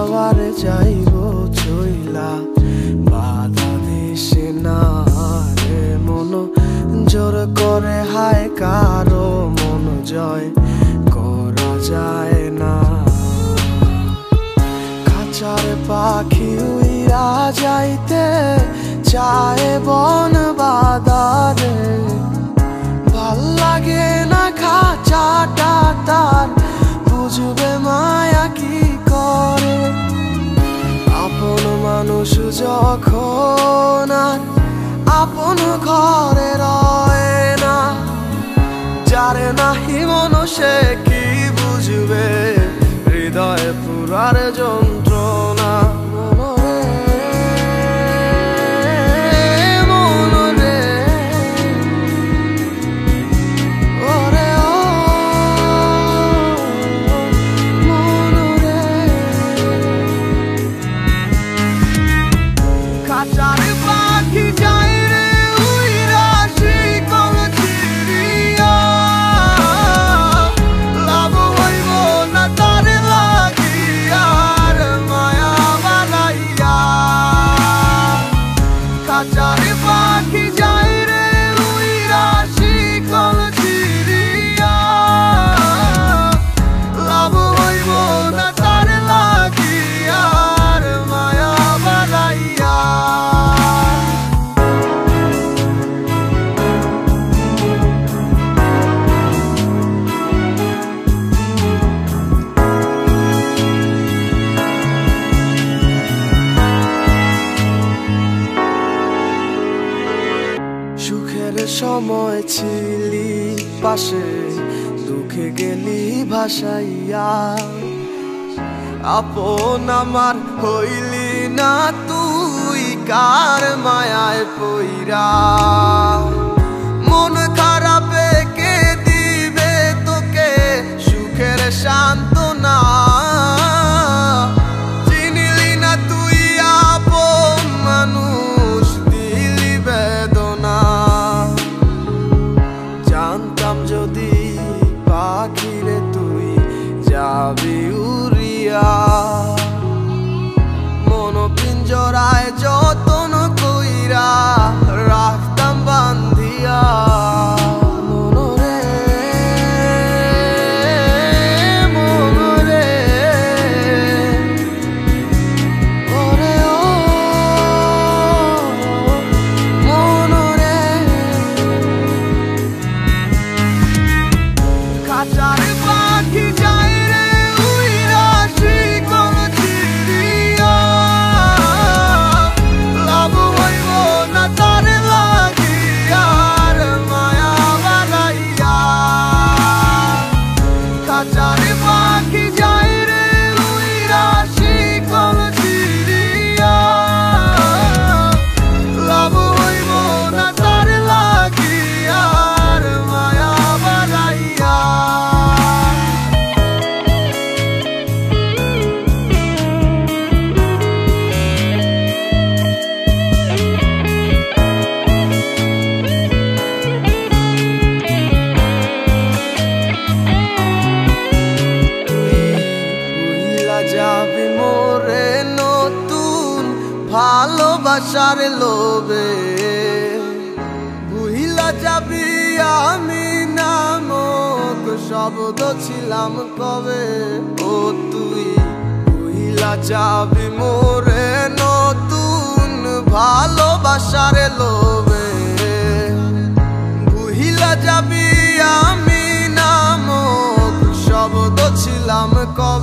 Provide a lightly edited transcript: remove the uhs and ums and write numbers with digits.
যাওয়ারে যাইব চইলা বাধা দিছে না রে মন জোর করে হায় কারো মন জয় করা যায় না। খাঁচার পাখি উইরা যাইতে চায় বন বাদারে, ভাল লাগে না খাঁচাটা তার, বুঝবে মায়া কি করে। আপন মানুষ যখন আর আপন ঘরে রয় না, যারে নাহি মন সে কি বুঝবে হৃদয় পুরার যন্ত্রণা। সুখের সময় ছিলি পাশে, দুঃখে গেলি ভাসাইয়া, আপন আমার হইলি না তুই কার মায়ায় পইরা। মন খারাপে কে দিবে তোকে সুখের সান্ত্বনা, চিনিলি না তুই আপন মানুষ দিলি বেদনা। জানতাম যদি পাখিরে তুই যাবি উড়িয়া, মন পিঞ্জরায় যতন কইরা রাখতাম বান্ধিয়া। যাবি মোরে নতুন ভালোবাসার লোভে, ভুইলা যাবি আমি নামক শব্দ ছিলাম কবে। ও তুই ভুইলা যাবি মোরে নতুন ভালোবাসার লোভে, ভুইলা যাবি আমি নামক শব্দ ছিলাম কবে।